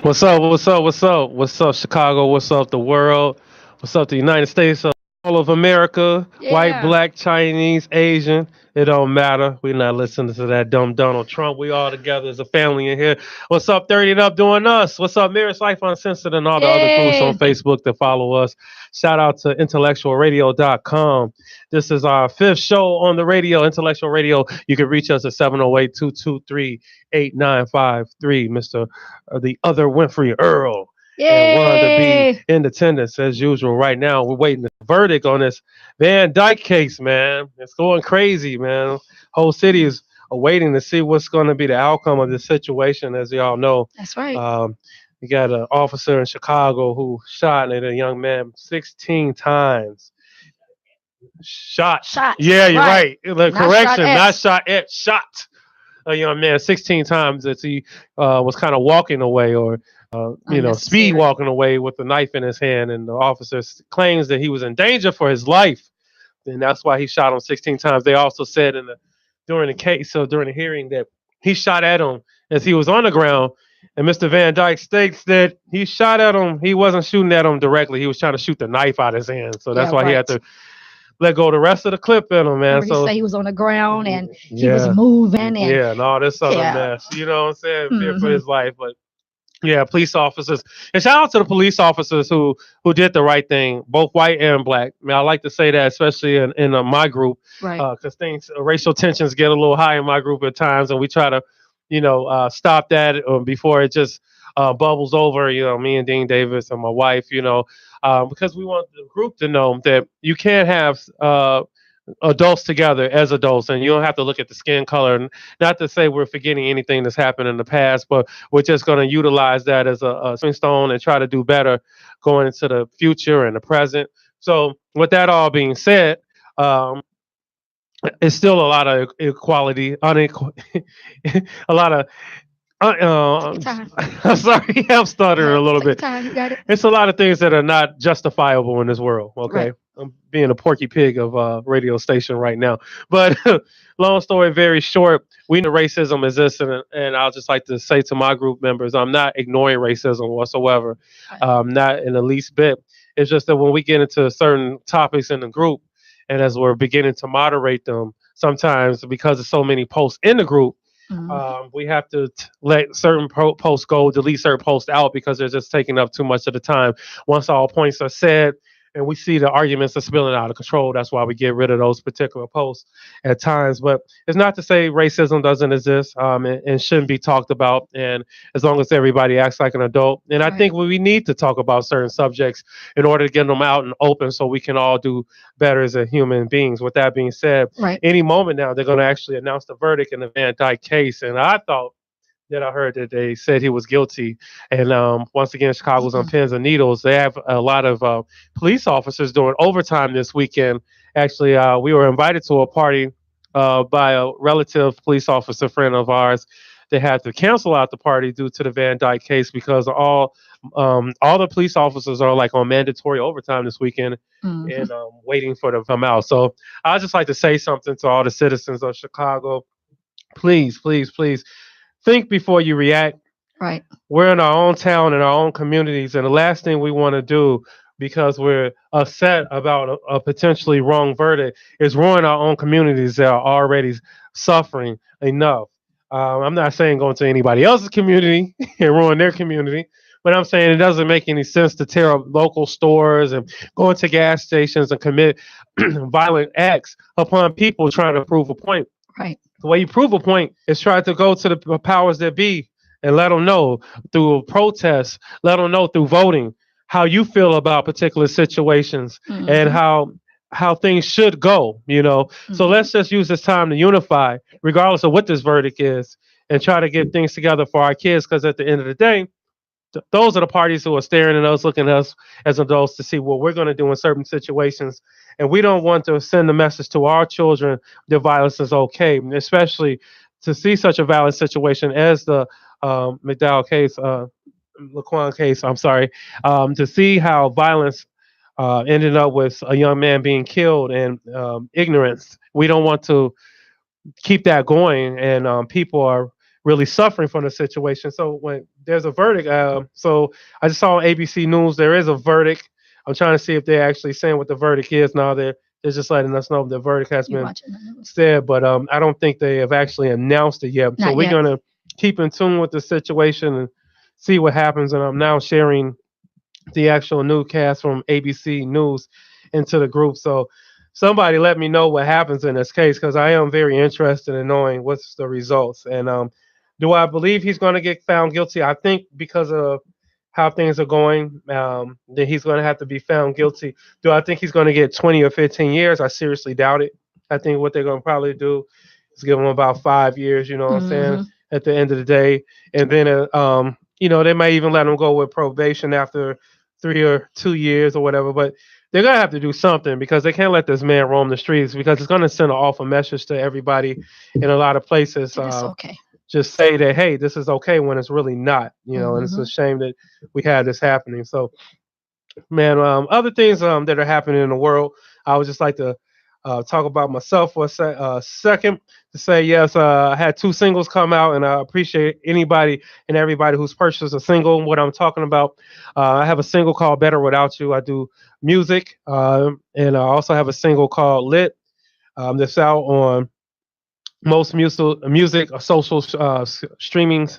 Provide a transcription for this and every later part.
What's up? What's up? What's up? What's up, Chicago? What's up, the world? What's up, the United States? All of America, white, Yeah. black, Chinese, Asian. It don't matter. We're not listening to that dumb Donald Trump. We all together as a family in here. What's up, 30 and up doing us? What's up, Mirror's Life Uncensored and all the other groups on Yay. Facebook that follow us? Shout out to IntellectualRadio.com. This is our fifth show on the radio, Intellectual Radio. You can reach us at 708-223-8953, Mr. The Other Winfrey Earl and wanted to be Yay. in attendance as usual. Right now, we're waiting the verdict on this Van Dyke case, man. It's going crazy, man. Whole city is waiting to see what's going to be the outcome of this situation. As y'all know, That's right. you got an officer in Chicago who shot at a young man 16 times. Shot. Shots. Yeah, you're Right. right. The Not shot correction, not at. shot at, shot a young man 16 times as he was kind of walking away or speed Unnecessary. walking away with a knife in his hand, and the officer claims that he was in danger for his life, and that's why he shot him 16 times. They also said during the case, so during the hearing, that he shot at him as he was on the ground, and Mr. Van Dyke states that he shot at him. He wasn't shooting at him directly. He was trying to shoot the knife out of his hand, so that's Yeah, why he had right. to let go the rest of the clip in him, man. Remember he So said he was on the ground and he was yeah, moving and yeah, and all this other yeah. mess. You know what I'm saying? Fear for Hmm. his life, but yeah, police officers. And shout out to the police officers who did the right thing, both white and black. I mean, I like to say that, especially in my group, Right. because things racial tensions get a little high in my group at times, and we try to, stop that before it just bubbles over. You know, me and Dean Davis and my wife. Because we want the group to know that you can't have adults together as adults, and you don't have to look at the skin color. And not to say we're forgetting anything that's happened in the past, but we're just going to utilize that as a stepping stone and try to do better going into the future and the present. So, with that all being said, um, it's still a lot of equality, a lot of. Take your time. I'm sorry, I'm stuttering a little Take your bit. time. You got it. It's a lot of things that are not justifiable in this world. Right. Okay, I'm being a porky pig of a radio station right now. But long story very short, we know racism exists, and I'll just like to say to my group members, I'm not ignoring racism whatsoever, Right. not in the least bit. It's just that when we get into certain topics in the group, and as we're beginning to moderate them, sometimes because of so many posts in the group, Hmm. we have to let certain posts go, delete certain posts out because they're just taking up too much of the time. Once all points are said and we see the arguments are spilling out of control, that's why we get rid of those particular posts at times. But it's not to say racism doesn't exist, and shouldn't be talked about. And as long as everybody acts like an adult, and I Right. think we need to talk about certain subjects in order to get them out and open so we can all do better as a human beings. With that being said, Right. any moment now they're going to actually announce the verdict in the Van Dyke case, and I thought that I heard that they said he was guilty. And once again, Chicago's on Mm-mm. pins and needles. They have a lot of police officers doing overtime this weekend. Actually, we were invited to a party by a relative police officer friend of ours. They had to cancel out the party due to the Van Dyke case because all the police officers are like on mandatory overtime this weekend Hmm. and waiting for them to come out. So I just like to say something to all the citizens of Chicago. Please, please, please think before you react. Right. We're in our own town and our own communities, and the last thing we want to do because we're upset about a potentially wrong verdict is ruin our own communities that are already suffering enough. I'm not saying go into anybody else's community and ruin their community, but I'm saying it doesn't make any sense to tear up local stores and go into gas stations and commit violent acts upon people trying to prove a point. Right. The way you prove a point is try to go to the powers that be and let them know through protests, let them know through voting how you feel about particular situations and Hmm. how things should go. So Hmm. let's just use this time to unify, regardless of what this verdict is, and try to get things together for our kids. Because at the end of the day, those are the parties who are staring at us, looking at us as adults to see what we're going to do in certain situations. And we don't want to send the message to our children that violence is okay, especially to see such a violent situation as the McDowell case, Laquan case. I'm sorry, to see how violence ended up with a young man being killed and ignorance. We don't want to keep that going, and people are really suffering from the situation. So when there's a verdict, so I just saw on ABC News there is a verdict. I'm trying to see if they're actually saying what the verdict is now. They're just letting us know the verdict has You been watching the news? said, but I don't think they have actually announced it yet. So Not we're yet. gonna keep in tune with the situation and see what happens. And I'm now sharing the actual newscast from ABC News into the group. So somebody let me know what happens in this case because I am very interested in knowing what's the results. And do I believe he's going to get found guilty? I think because of how things are going, that he's going to have to be found guilty. Do I think he's going to get 20 or 15 years? I seriously doubt it. I think what they're going to probably do is give him about 5 years. You know what I'm saying? Hmm. At the end of the day, and then they may even let him go with probation after 3 or 2 years or whatever. But they're gonna have to do something because they can't let this man roam the streets because it's gonna send an awful message to everybody in a lot of places. That it's okay. Just say that hey, this is okay when it's really not. And it's a Hmm. shame that we had this happening. So man, other things that are happening in the world, I would just like to talk about myself for a second to say yes. I had two singles come out, and I appreciate anybody and everybody who's purchased a single. What I'm talking about, I have a single called "Better Without You." I do music, and I also have a single called "Lit." That's out on most music social streaming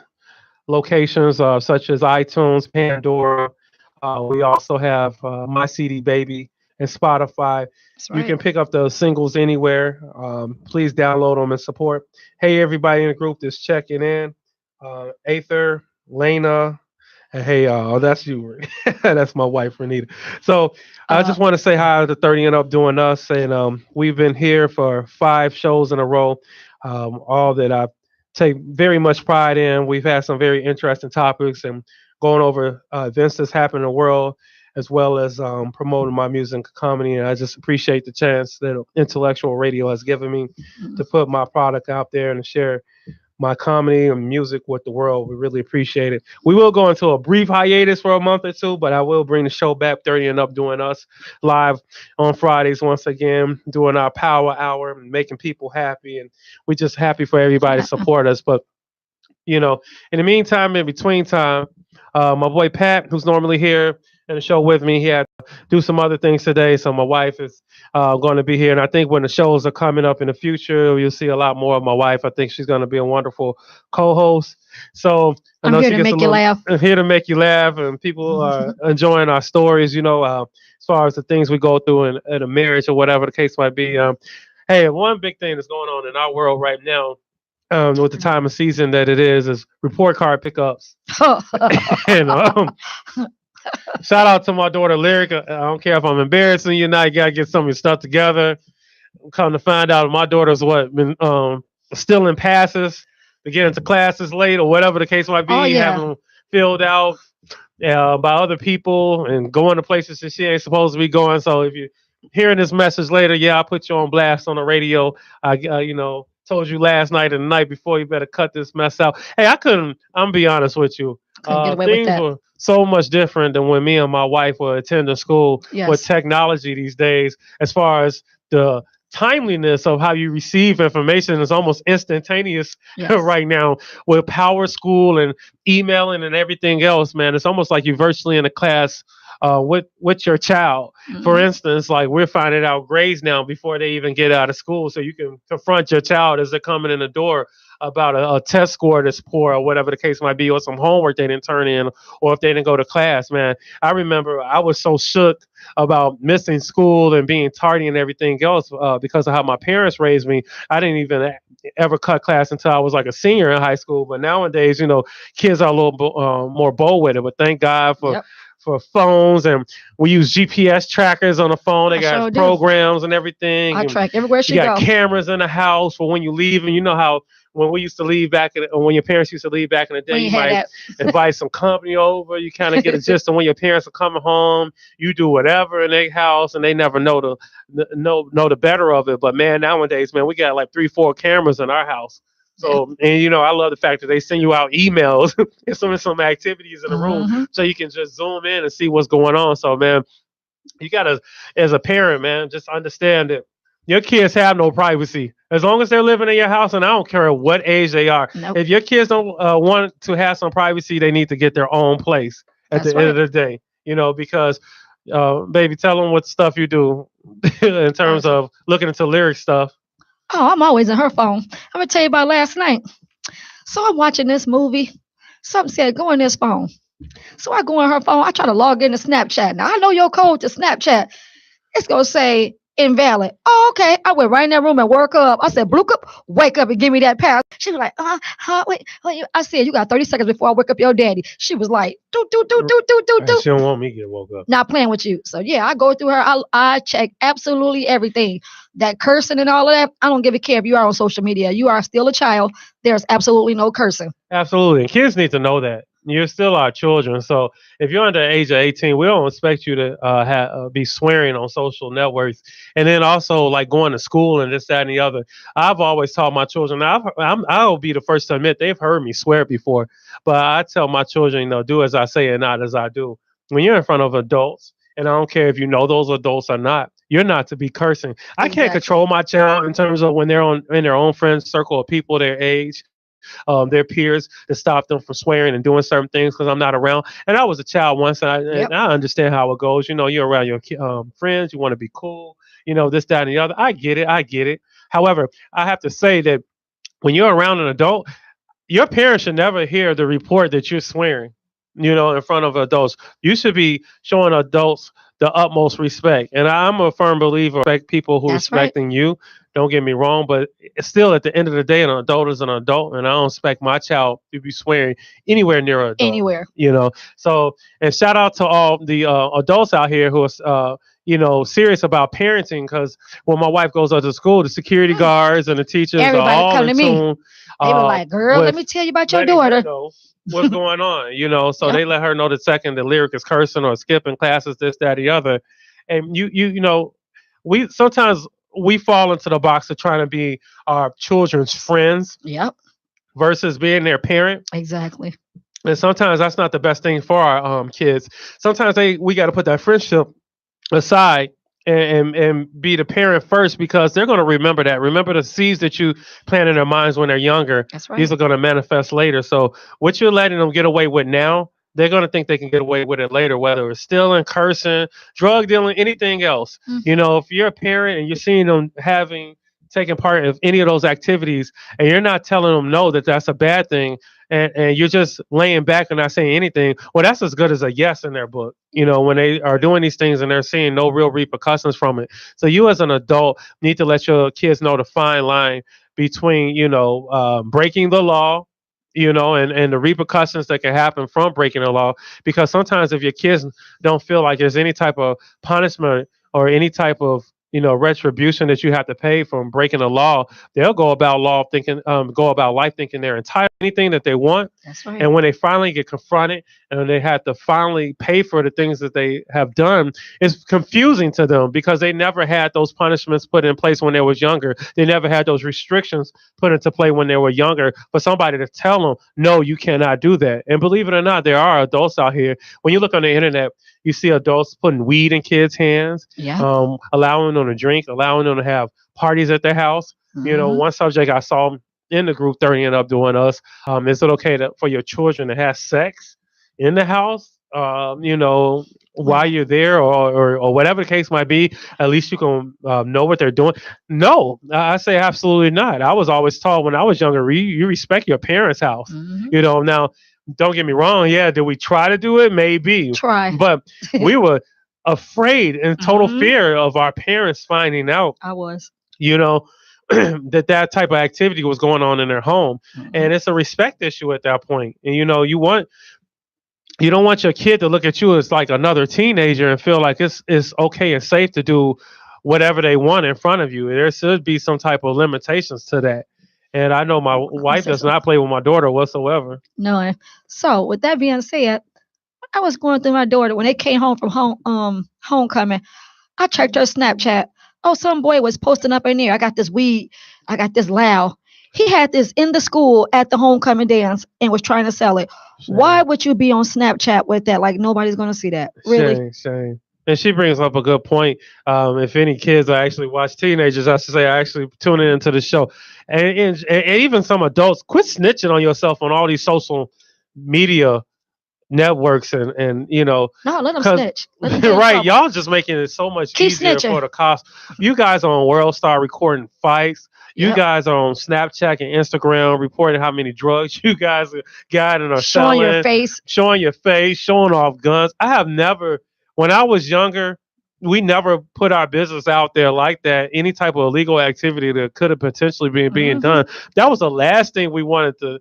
locations such as iTunes, Pandora. We also have My CD Baby and Spotify. That's You right. can pick up the singles anywhere. Please download them and support. Hey, everybody in the group that's checking in. Aether, Lena, and hey, that's you. That's my wife, Renita. So I Uh, just want to say hi to 30 and Up doing us. And we've been here for 5 shows in a row. All that I take very much pride in. We've had some very interesting topics and going over events that's happening in the world, as well as promoting my music and comedy. And I just appreciate the chance that Intellectual Radio has given me to put my product out there and to share my comedy and music with the world. We really appreciate it. We will go into a brief hiatus for a month or two, but I will bring the show back 30 and Up doing us live on Fridays once again, doing our power hour and making people happy. And we're just happy for everybody to support us. But in the meantime, in between time, my boy Pat, who's normally here in the show with me, he had to do some other things today. So my wife is going to be here. And I think when the shows are coming up in the future, you'll see a lot more of my wife. I think she's going to be a wonderful co-host. So I I'm know here she to gets a make you little laugh. here to make you laugh, and people are enjoying our stories, as far as the things we go through in a marriage or whatever the case might be. Hey, one big thing that's going on in our world right now with the time of season that it is report card pickups. And shout out to my daughter Lyric. I don't care if I'm embarrassing you now. You gotta get some of your stuff together. Come to find out, my daughter's been stealing passes to get into classes late or whatever the case might Oh be, yeah. having them filled out by other people and going to places that she ain't supposed to be going. So if you're hearing this message later, yeah, I'll put you on blast on the radio. Told you last night and the night before you better cut this mess out. Hey, I couldn't. I'm be honest with you. Couldn't get away with Things that. were so much different than when me and my wife were attending school with Yes. technology these days. As far as the timeliness of how you receive information is almost instantaneous Yes. right now with Power School and emailing and everything else, man. It's almost like you're virtually in a class with your child. For Hmm. instance, like we're finding out grades now before they even get out of school, so you can confront your child as they're coming in the door about a test score that's poor or whatever the case might be, or some homework they didn't turn in, or if they didn't go to class. Man, I remember I was so shook about missing school and being tardy and everything else because of how my parents raised me. I didn't even ever cut class until I was like a senior in high school. But nowadays, kids are a little more bold with it. But thank God for Yep. phones, and we use GPS trackers on the phone. They I sure got do. programs and everything, I and track everywhere you she got go. cameras in the house for when you leave. And you know how when we used to leave or when your parents used to leave back in the day, We you ain't had might that. invite some company over. You kind of get a gist of when your parents are coming home. You do whatever in their house, and they never know the better of it. But man, nowadays, man, we got like 3, 4 cameras in our house. Yeah. So, and I love the fact that they send you out emails and some activities in the room Hmm. so you can just zoom in and see what's going on. So, man, you gotta, as a parent, man, just understand that your kids have no privacy. As long as they're living in your house, and I don't care what age they are. Nope. If your kids don't want to have some privacy, they need to get their own place at the That's end of right. the day. Because baby, tell them what stuff you do in terms Awesome. of looking into lyric stuff. Oh, I'm always in her phone. I'm gonna tell you about last night. So I'm watching this movie. Something said go in this phone. So I go in her phone. I try to log into Snapchat. Now I know your code to Snapchat. It's gonna say invalid. Oh, okay. I went right in that room and woke up. I said, Bloop up, wake up and give me that pass. She was like, wait. I said, you got 30 seconds before I wake up your daddy. She was like, do. She don't want me to get woke up. Not playing with you. So yeah, I go through her. I check absolutely everything. That cursing and all of that, I don't give a care if you are on social media. You are still a child. There's absolutely no cursing. Absolutely. And kids need to know that. You're still our children. So if you're under the age of 18, we don't expect you to be swearing on social networks. And then also like going to school and this, that, and the other. I've always taught my children, I'll be the first to admit they've heard me swear before. But I tell my children, do as I say and not as I do. When you're in front of adults, and I don't care if you know those adults or not, you're not to be cursing. I can't Exactly. control my child in terms of when they're in their own friends circle of people their age, their peers, to stop them from swearing and doing certain things because I'm not around. And I was a child once, and Yep. I understand how it goes. You're around your friends, you want to be cool, this, that, and the other. I get it. I get it. However, I have to say that when you're around an adult, your parents should never hear the report that you're swearing, in front of adults. You should be showing adults the utmost respect. And I'm a firm believer respect people who That's right. respecting you. Don't get me wrong, but it's still at the end of the day, an adult is an adult, and I don't expect my child to be swearing anywhere near an adult. Anywhere. So, and shout out to all the adults out here who are serious about parenting, because when my wife goes out to school, the security Mm. guards and the teachers are Everybody all come in to me. tune They were uh, like, girl, let with me tell you about your letting her daughter. know what's going on. So Yep. they let her know the second the lyric is cursing or skipping classes, this, that, the other. And we sometimes we fall into the box of trying to be our children's friends Yep. versus being their parent. Exactly. And sometimes that's not the best thing for our kids. Sometimes we got to put that friendship aside and be the parent first, because they're going to remember that. Remember the seeds that you plant in their minds when they're younger. That's These right. are going to manifest later. So what you're letting them get away with now, they're going to think they can get away with it later, whether it's stealing, cursing, drug dealing, anything else. Hmm. If you're a parent and you're seeing them taking part of any of those activities, and you're not telling them no, that's a bad thing, and you're just laying back and not saying anything, well, that's as good as a yes in their book. When they are doing these things and they're seeing no real repercussions from it. So you as an adult need to let your kids know the fine line between breaking the law, and the repercussions that can happen from breaking the law. Because sometimes if your kids don't feel like there's any type of punishment or any type of retribution that you have to pay from breaking the law, they'll go about life thinking they're entitled to anything that they want. That's right. And when they finally get confronted and they have to finally pay for the things that they have done, it's confusing to them because they never had those punishments put in place when they was younger. They never had those restrictions put into play when they were younger for somebody to tell them, no, you cannot do that. And believe it or not, there are adults out here. When you look on the internet, you see adults putting weed in kids' hands, Yeah. allowing them to drink, allowing them to have parties at their house. Hmm. One subject I saw in the group 30 and up doing us, is it okay for your children to have sex in the house? While Well, you're there, or whatever the case might be, at least you can know what they're doing. No, I say absolutely not. I was always taught when I was younger, you respect your parents' house. hmm Now, don't get me wrong. Yeah, did we try to do it? Maybe, try. but we were afraid and total Hmm. fear of our parents finding out, I was. you know, that type of activity was going on in their home. Hmm. And it's a respect issue at that point. And you don't want your kid to look at you as like another teenager and feel like it's okay and safe to do whatever they want in front of you. There should be some type of limitations to that. And I know my I'm gonna wife say does so. not play with my daughter whatsoever. No. So with that being said, I was going through my daughter when they came home from homecoming. I checked her Snapchat. Oh, some boy was posting up in there. I got this weed. I got this loud. He had this in the school at the homecoming dance and was trying to sell it. Why Shame, would you be on Snapchat with that? Like nobody's gonna see that. Really? shame, shame. And she brings up a good point. If any kids are actually watch teenagers, I should say, are actually tuning into the show, and even some adults, quit snitching on yourself on all these social media networks and No, let them because snitch. Let them get in right, trouble. y'all just making it so much Keep easier snitching. for the cops. You guys are on World Star recording fights. You Yep. guys are on Snapchat and Instagram reporting how many drugs you guys got and are Showing your selling, face. showing your face, showing off guns. I have never, when I was younger, we never put our business out there like that. Any type of illegal activity that could have potentially been being Hmm. done, that was the last thing we wanted to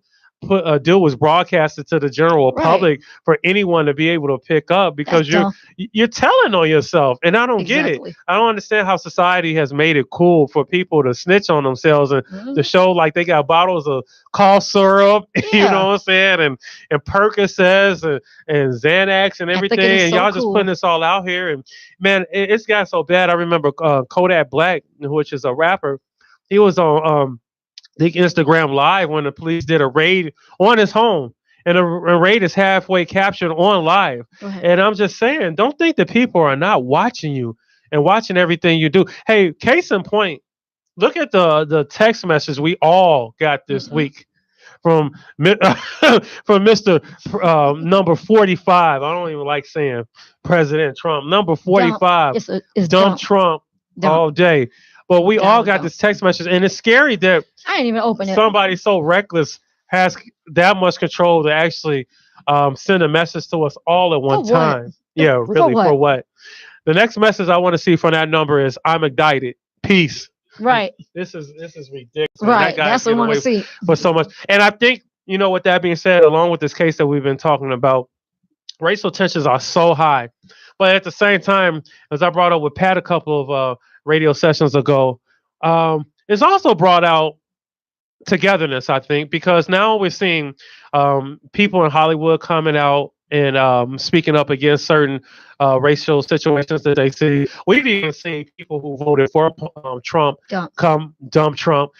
do was broadcast it to the general Right. public for anyone to be able to pick up That's because dumb. you're telling on yourself, and I don't get it. Exactly. I don't understand how society has made it cool for people to snitch on themselves and to Hmm. show like they got bottles of cough syrup, you know Yeah. what I'm saying, and Percocets and Xanax and And thinking everything, it's and so y'all just putting cool. this all out here. And man, it's got so bad. I remember Kodak Black, which is a rapper. He was on the Instagram live when the police did a raid on his home. And a raid is halfway captured on live. Go ahead. And I'm just saying, don't think that people are not watching you and watching everything you do. Hey, case in point, look at the text message we all got this Hmm. week from from Mr. Number 45. I don't even like saying President Trump. Number Dump. 45, It's dump dump. Trump Dump. all day. But we all Down got dump. this text message, and it's scary that I ain't even open it. somebody so reckless has that much control to actually send a message to us all at For one what? time. Yeah, For really. For what? what? The next message I want to see from that number is "I'm indicted. Peace." Right. This is ridiculous, man. That Right. guy's That's what we getting want to away see. for so much. And I think with that being said, along with this case that we've been talking about, racial tensions are so high. But at the same time, as I brought up with Pat a couple of radio sessions ago, it's also brought out togetherness, I think, because now we're seeing people in Hollywood coming out and speaking up against certain racial situations that they see. We've even seen people who voted for Trump Dump. come dump Trump,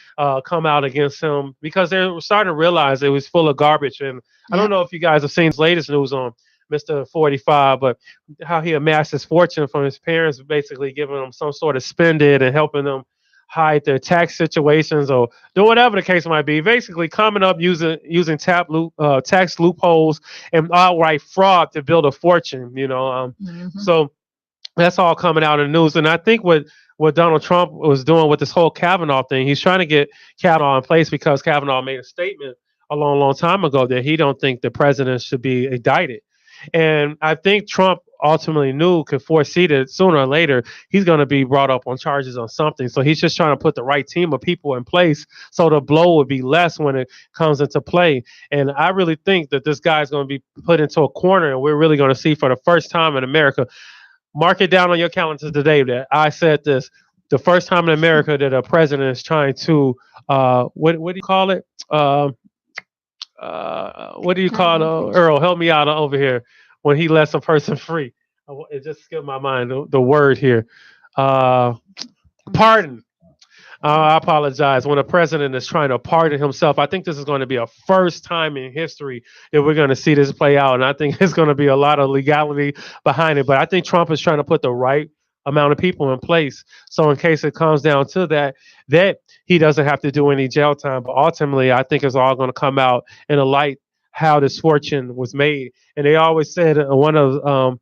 come out against him because they're starting to realize it was full of garbage. And I don't Yep. know if you guys have seen his latest news on Mr. 45, but how he amassed his fortune from his parents, basically giving them some sort of spend it and helping them hide their tax situations or do whatever the case might be. Basically, coming up using tax loopholes and outright fraud to build a fortune. Hmm. So that's all coming out in the news. And I think what Donald Trump was doing with this whole Kavanaugh thing, he's trying to get Kavanaugh in place because Kavanaugh made a statement a long, long time ago that he don't think the president should be indicted. And I think Trump ultimately knew, could foresee that sooner or later he's going to be brought up on charges on something. So he's just trying to put the right team of people in place so the blow would be less when it comes into play. And I really think that this guy's going to be put into a corner, and we're really going to see for the first time in America. Mark it down on your calendar today that I said this. The first time in America that a president is trying to what do you call it? What do you call it? Earl? Help me out over here. When he lets a person free, it just skipped my mind. The word here, uh, pardon. I apologize. When a president is trying to pardon himself, I think this is going to be a first time in history that we're going to see this play out. And I think there's going to be a lot of legality behind it. But I think Trump is trying to put the right amount of people in place. So in case it comes down to that he doesn't have to do any jail time. But ultimately, I think it's all going to come out in a light how this fortune was made. And they always said one of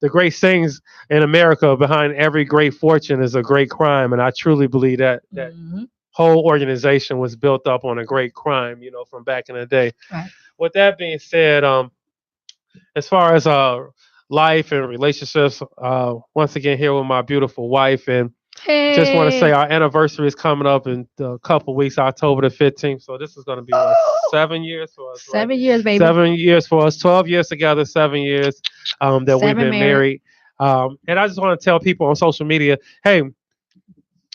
the great sayings in America, behind every great fortune is a great crime. And I truly believe that Hmm. whole organization was built up on a great crime, from back in the day. Right. With that being said, as far as life and relationships, once again here with my beautiful wife, and just want to say Hey. our anniversary is coming up in a couple weeks, October the 15th. So this is going to be what, Oh, 7 years for us, right? 7 years, baby. 7 years for us, 12 years together, 7 years that we've Seven been married. married. And I just want to tell people on social media, hey,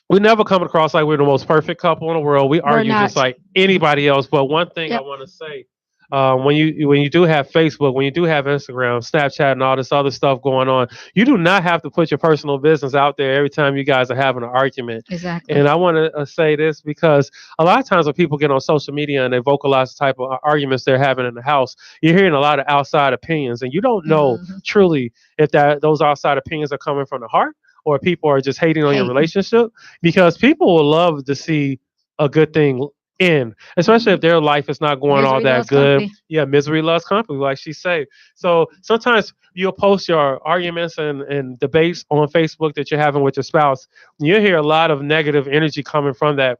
we never come across like we're the most perfect couple in the world. We We're argue just not. like anybody else. But one thing I Yep. want to say when you do have Facebook, when you do have Instagram, Snapchat, and all this other stuff going on, you do not have to put your personal business out there every time you guys are having an argument. Exactly. And I want to say this because a lot of times when people get on social media and they vocalize the type of arguments they're having in the house, you're hearing a lot of outside opinions, and you don't know Hmm. truly if that those outside opinions are coming from the heart or people are just hating on your Hating. relationship, because people will love to see a good thing in, especially Hmm. if their life is not going all Misery that loves good. company. Yeah, misery loves company, like she say. So sometimes you'll post your arguments and debates on Facebook that you're having with your spouse. You'll hear a lot of negative energy coming from that,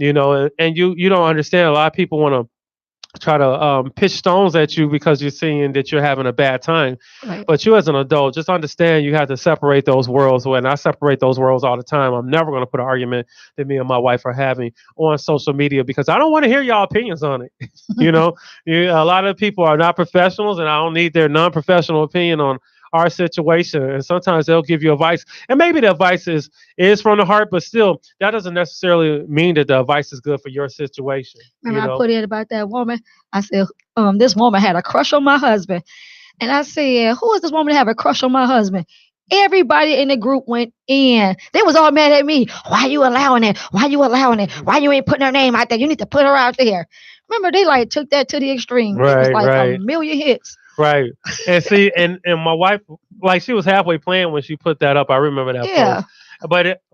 and you don't understand. A lot of people want to try to pitch stones at you because you're seeing that you're having a bad time. Right. But you, as an adult, just understand you have to separate those worlds. When I separate those worlds all the time, I'm never going to put an argument that me and my wife are having on social media because I don't want to hear y'all opinions on it. you know, a lot of people are not professionals, and I don't need their non-professional opinion on our situation. And sometimes they'll give you advice, and maybe the advice is from the heart, but still, that doesn't necessarily mean that the advice is good for your situation. Remember, I put in about that woman. I said, this woman had a crush on my husband. And I said, who is this woman that have a crush on my husband? Everybody in the group went in. They was all mad at me. Why you allowing it? Why you allowing it? Why you ain't putting her name out there? You need to put her out there. Remember, they like took that to the extreme. It was Right, like a right. million hits. Right. And see, and my wife, like, she was halfway playing when she put that up. I remember that Yeah, post.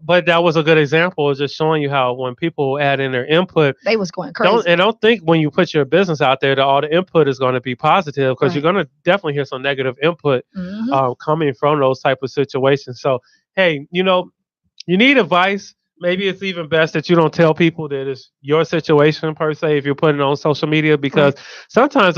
But that was a good example of just showing you how when people add in their input, they was going don't crazy. and don't think when you put your business out there that all the input is going to be positive, because you're Right. going to definitely hear some negative input Hmm. coming from those type of situations. So hey, you need advice. Maybe it's even best that you don't tell people that it's your situation per se if you're putting it on social media, because Right. sometimes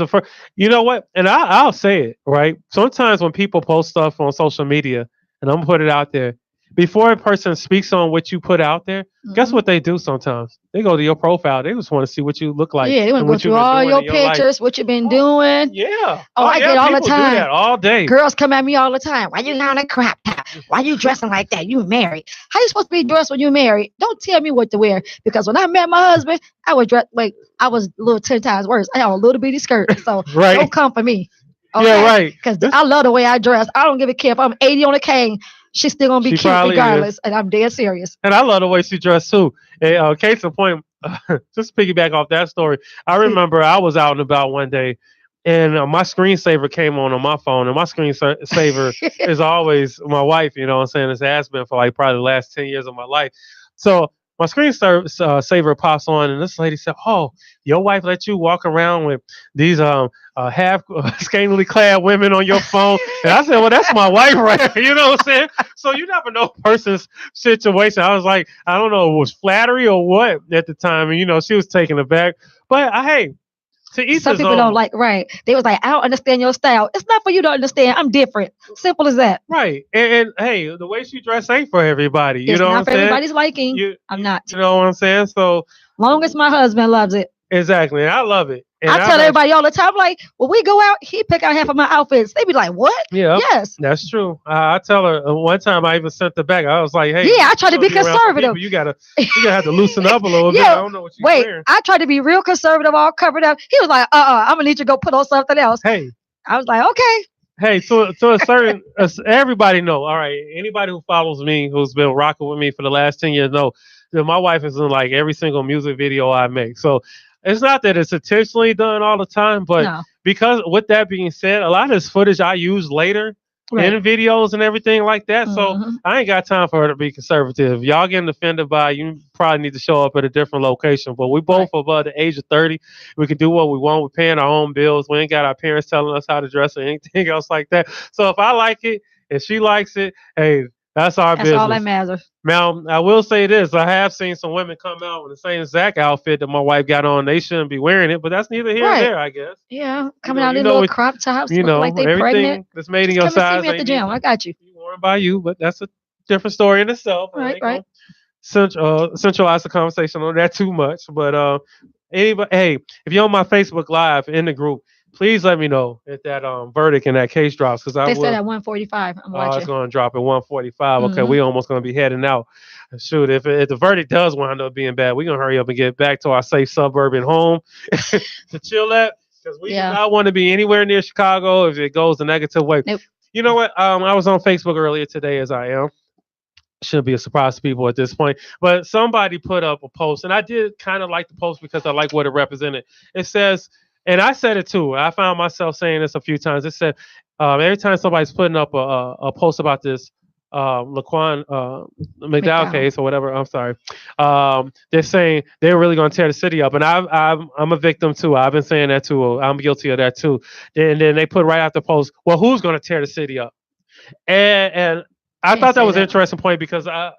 you know what, and I'll say it right. Sometimes when people post stuff on social media, and I'm gonna put it out there, before a person speaks on what you put out there, guess Hmm. what they do? Sometimes they go to your profile. They just want to see what you look like Yeah, they want and to go what you've through been all doing your in your life. pictures, what you been Oh, doing. yeah. Oh, Oh I yeah. get all the People do time. that all day. Girls come at me all the time. Why you on a crop top? Why you dressing like that? You married. How you supposed to be dressed when you married? Don't tell me what to wear. Because when I met my husband, I was dressed like I was a little 10 times worse. I had a little bitty skirt. So Right. don't come for me. Yeah. Okay? Right. Because This I love the way I dress. I don't give a care if I'm 80 on a cane. She's still gonna be she cute probably is. regardless. And I'm dead serious. And I love the way she dressed too. And, case in point, just to piggyback off that story, I remember I was out and about one day, and my screensaver came on my phone, and my screensaver is always my wife. You know what I'm saying? It has been for like probably the last 10 years of my life. So my screensaver pops on, and this lady said, "Oh, your wife let you walk around with these half scantily clad women on your phone?" And I said, "Well, that's my wife, right?" You know what I'm saying? So you never know a person's situation. I was like, I don't know, if it was flattery or what at the time, and she was taken aback. But hey, to each Some his people don't own. like, right. They was like, I don't understand your style. It's not for you to understand. I'm different. Simple as that. Right, and hey, the way she dressed ain't for everybody. You It's know what I'm not for saying? everybody's liking. You I'm you, not. you know what I'm saying? So Long as my husband loves it. exactly, and I love it, and I I've tell actually. everybody all the time, like, when we go out, he pick out half of my outfits. They be like, what? Yeah, Yes. that's true. I tell her one time I even sent her back. I was like, "Hey, Yeah, I try you're to gonna be be around some conservative. people. You gotta have to loosen up a little bit. I Yeah. don't know what you're Wait, wearing." I tried to be real conservative, all covered up. He was like, I'm gonna need you to go put on something else. Hey, I was like, okay. hey, to a certain, everybody know. All right, anybody who follows me, who's been rocking with me for the last 10 years, know that my wife is in like every single music video I make. So it's not that it's intentionally done all the time, but No. because with that being said, a lot of this footage I use later in Right. videos and everything like that. So Hmm. I ain't got time for her to be conservative. Y'all getting offended by it, you probably need to show up at a different location. But we both Right. above the age of 30. We can do what we want. We're paying our own bills. We ain't got our parents telling us how to dress or anything else like that. So if I like it and she likes it, hey, that's our That's all that business. matters. Now, I will say this. I have seen some women come out with the same exact outfit that my wife got on. They shouldn't be wearing it, but that's neither here nor Right. there, I guess. Yeah. You Coming know, out you in know little what, crop tops, looking like they pregnant. everything that's made in Just your come and see size me at the ain't need gym. to I got you. be worn by you, but that's a different story in itself. I Right, ain't right. gonna centralize the conversation on that too much. But anybody, hey, if you're on my Facebook Live in the group, please let me know if that verdict in that case drops, because I They said will. at 1:45. I'm It's watching. going to drop at 1:45. Okay, Hmm. we almost going to be heading out. Shoot, if the verdict does wind up being bad, we're going to hurry up and get back to our safe suburban home to chill at. because we do Yeah. not want to be anywhere near Chicago if it goes the negative way. Nope. You know what? I was on Facebook earlier today, as I am. Should be a surprise to people at this point. But somebody put up a post, and I did kind of like the post because I like what it represented. It says, and I said it too. I found myself saying this a few times. It said, every time somebody's putting up a post about this Laquan McDowell McDowell. case or whatever, I'm sorry, they're saying they're really going to tear the city up. And I'm a victim too. I've been saying that too. I'm guilty of that too. And then they put right after the post, well, who's going to tear the city up? And I I didn't thought that say was an that. interesting point because I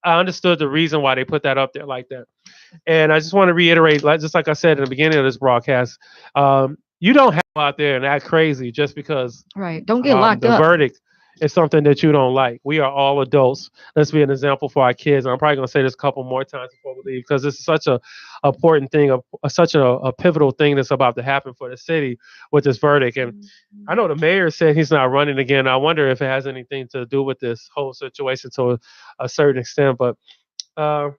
understood the reason why they put that up there like that. And I just want to reiterate, like just like I said in the beginning of this broadcast, you don't have to go out there and act crazy just because Right. Don't get locked the up. verdict is something that you don't like. We are all adults. Let's be an example for our kids. And I'm probably going to say this a couple more times before we leave because this is such a important thing, such a pivotal thing that's about to happen for the city with this verdict. And I know the mayor said he's not running again. I wonder if it has anything to do with this whole situation to a certain extent. But uh,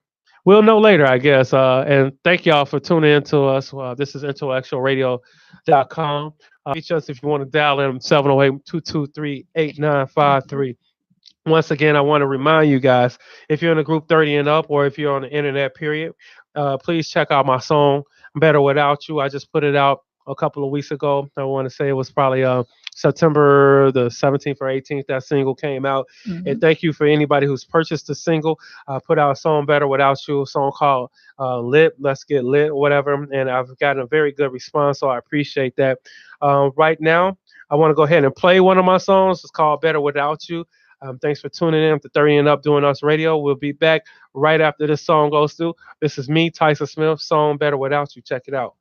we'll know later, I guess. And thank y'all for tuning in to us. This is IntellectualRadio.com. Reach us if you want to dial in 708-223-8953. Once again, I want to remind you guys if you're in a group 30 and up, or if you're on the internet, period, please check out my song, Better Without You. I just put it out a couple of weeks ago. I want to say it was probably September the 17th or 18th that single came out. And Hmm. thank you for anybody who's purchased the single. I put out a song, Better Without You, a song called Lit, Let's Get Lit, or whatever. And I've gotten a very good response, so I appreciate that. Right now, I want to go ahead and play one of my songs. It's called Better Without You. Thanks for tuning in to 30 and Up Doing Us Radio. We'll be back right after this song goes through. This is me, Tyson Smith, song Better Without You. Check it out.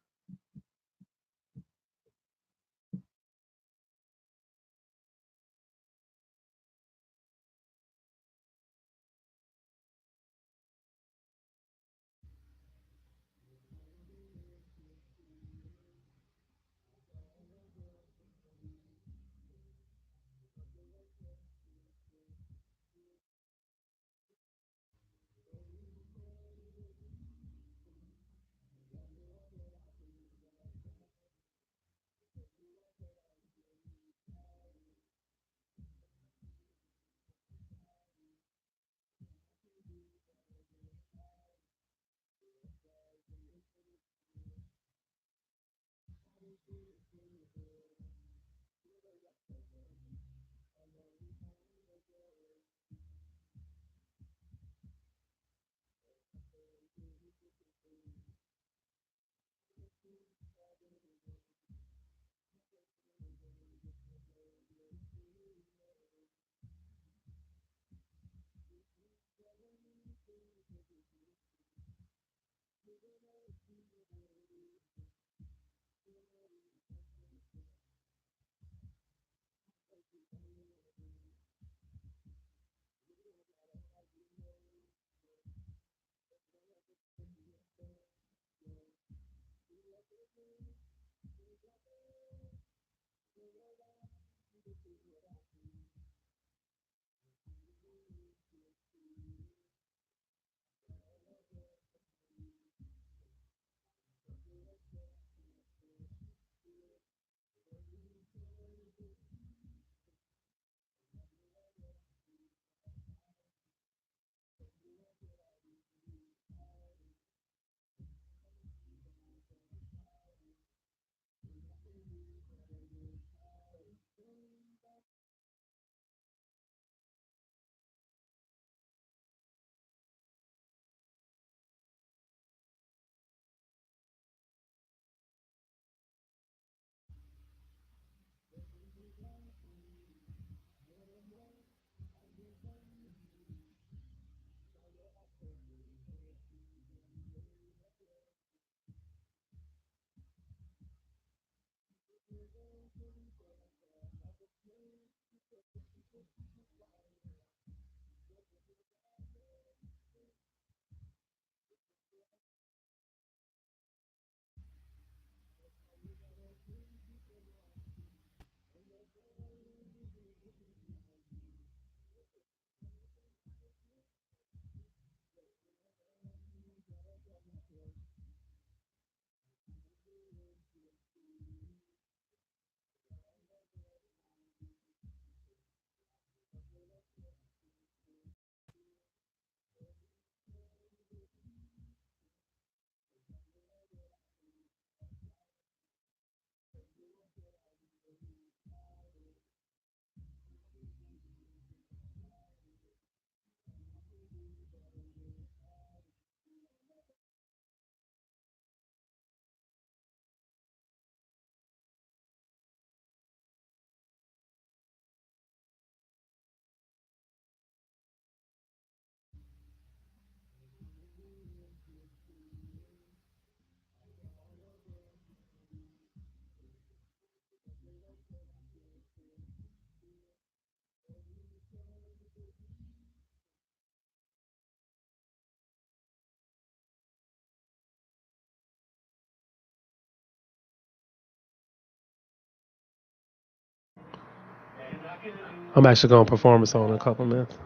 I'm actually gonna perform a song in a couple minutes.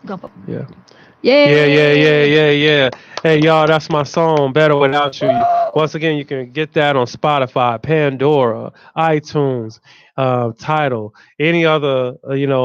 Go. Yeah. Yeah, yeah, yeah, Yay! yeah, yeah. Hey, y'all, that's my song, Better Without You. Once again, you can get that on Spotify, Pandora, iTunes, Tidal, any other,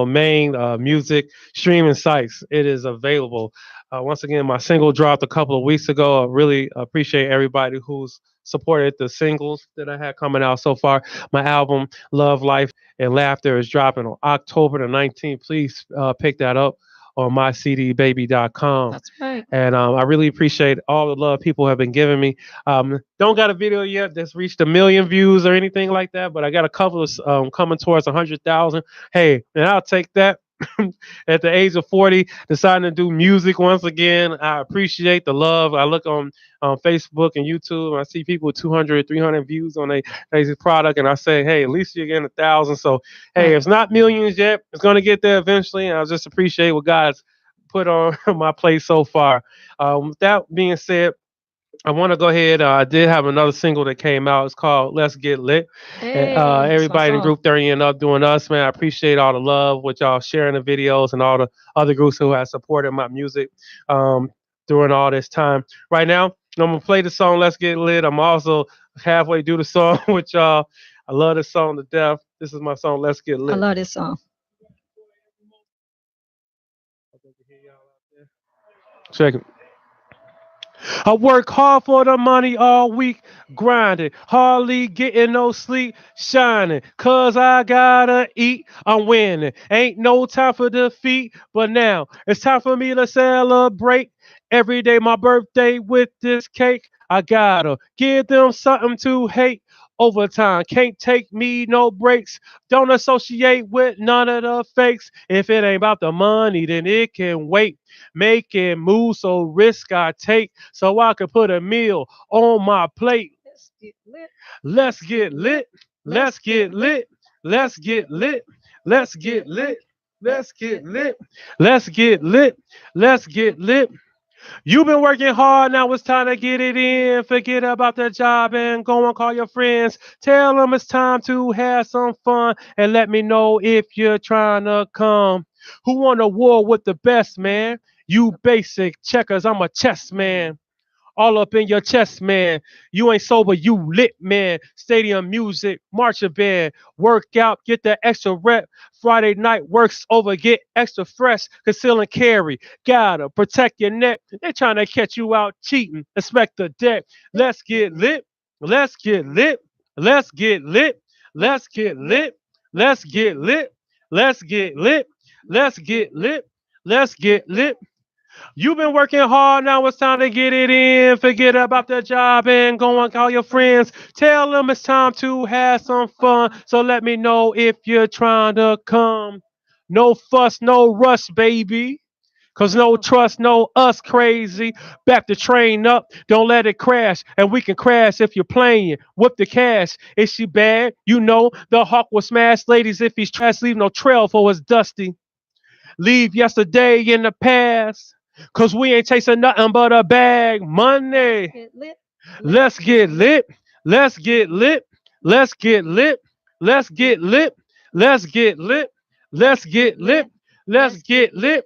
main music streaming sites. It is available. Once again, my single dropped a couple of weeks ago. I really appreciate everybody who's supported the singles that I had coming out so far. My album, Love, Life, and Laughter, is dropping on October the 19th. Please pick that up on mycdbaby.com. That's right. And I really appreciate all the love people have been giving me. Don't got a video yet that's reached 1 million views or anything like that, but I got a couple of coming towards 100,000. Hey, and I'll take that. At the age of 40, deciding to do music once again. I appreciate the love. I look on Facebook and YouTube, and I see people with 200, 300 views on a basic product, and I say, hey, at least you're getting 1,000. So, hey, Right. it's not millions yet. It's going to get there eventually, and I just appreciate what God's put on my plate so far. With that being said, I want to go ahead. I did have another single that came out. It's called "Let's Get Lit." And, Hey, that's my everybody in song. Group 30 and up doing us, man. I appreciate all the love with y'all sharing the videos and all the other groups who have supported my music um, during all this time. Right now, I'm gonna play the song "Let's Get Lit." I'm also halfway through the song with y'all. I love this song to death. This is my song "Let's Get I Lit." love this song. Check it. I work hard for the money all week, grinding, hardly getting no sleep, shining, cause I gotta eat, I'm winning. Ain't no time for defeat, but now it's time for me to celebrate. Every day my birthday with this cake, I gotta give them something to hate. Overtime, can't take me no breaks. Don't associate with none of the fakes. If it ain't about the money, then it can wait. Making moves, so risk I take so I can put a meal on my plate. Let's get lit. Let's Let's get get lit. lit. Let's Let's get get lit. lit. Let's Let's get get lit. lit. Let's Let's get get lit. lit. Let's Let's get get lit. lit. Let's get lit. Let's get lit. You've been working hard, now it's time to get it in. Forget about the job and go and call your friends. Tell them it's time to have some fun and let me know if you're trying to come. Who won a war with the best, man? You basic checkers, I'm a chess man. All up in your chest, man. You ain't sober, you lit, man. Stadium music, marching band, work out, get that extra rep. Friday night works over, get extra fresh, conceal and carry. Gotta protect your neck. They trying to catch you out cheating. Expect the debt. Let's get lit. Let's get lit. Let's get lit. Let's get lit. Let's get lit. Let's get lit. Let's get lit. Let's get lit. You've been working hard, now it's time to get it in. Forget about the job and go and call your friends. Tell them it's time to have some fun. So let me know if you're trying to come. No fuss, no rush, baby. Cause no trust, no us crazy. Back the train up, don't let it crash. And we can crash if you're playing. Whip the cash. Is she bad? You know, the hawk will smash ladies if he's trash. Leave no trail for his dusty. Leave yesterday in the past. Cause we ain't chasing nothing but a bag. Let's Money. get lit. Let's Let's get get lit. lit. Let's get lit. Let's get lit. Let's get lit. Let's get lit. Let's Let's get get lit. lit. Let's Let's get get lit. lit.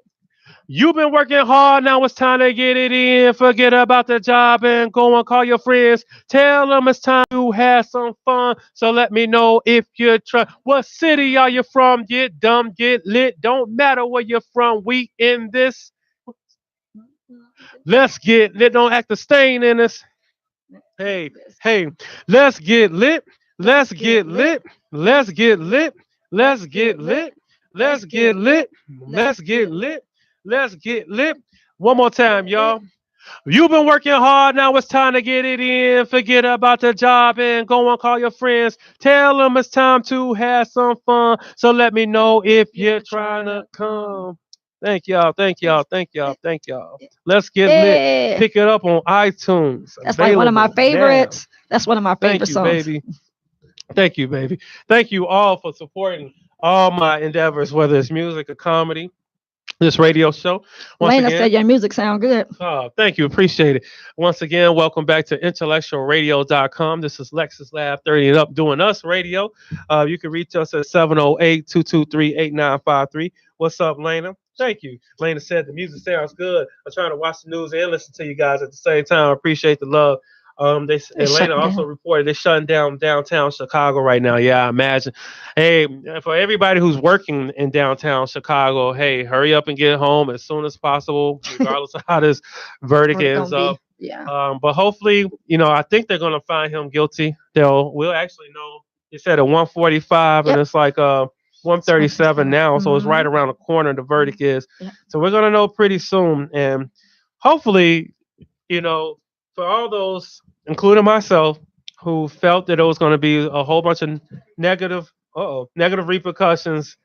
You've been working hard, now it's time to get it in. Forget about the job and go and call your friends. Tell them it's time to have some fun. So let me know if you're trying. What city are you from? Get dumb, get lit. Don't matter where you're from. We in this. Let's get lit. Don't act a stain in us. Hey, Let's hey, let's get lit. Let's let's get get lit. lit. Let's Let's get get lit. lit. Let's Let's get get lit. lit. Let's Let's get get lit. lit. Let's Let's get get lit. lit. Let's get lit. One more Let's time, get lit. y'all. You've been working hard, now it's time to get it in. Forget about the job and go and call your friends. Tell them it's time to have some fun. So let me know if you're You're trying trying to to come. come. Thank y'all, thank y'all, Let's thank y'all, get thank y'all. lit. Let's get lit. Yeah. Pick it up on iTunes. That's like one of my Available now. favorites. That's one of my favorite Thank you, songs. baby. Thank you, baby. Thank you all for supporting all my endeavors, whether it's music or comedy. this radio show. Once Lena said again, your music sound good. thank you. Appreciate it. Once again, welcome back to IntellectualRadio.com. This is Lexus Lab 30 and Up doing us radio. You can reach us at 708-223-8953. What's up, Lena? Thank you. Lena said the music sounds good. I'm trying to watch the news and listen to you guys at the same time. I appreciate the love. It's Lena shutting also down. reported they're shutting down downtown Chicago right now. Yeah, I imagine. Hey, for everybody who's working in downtown Chicago, hey, hurry up and get home as soon as possible, regardless of how this verdict Verdict ends gonna up. be, yeah. But hopefully, I think they're gonna find him guilty. We'll actually know. He said at 1:45, and Yep. it's like It's 1:37 1:37. now, so it's right Mm-hmm. around the corner. The verdict is, Yep. so we're gonna know pretty soon, and hopefully, you know, for all those, including myself, who felt that it was going to be a whole bunch of negative repercussions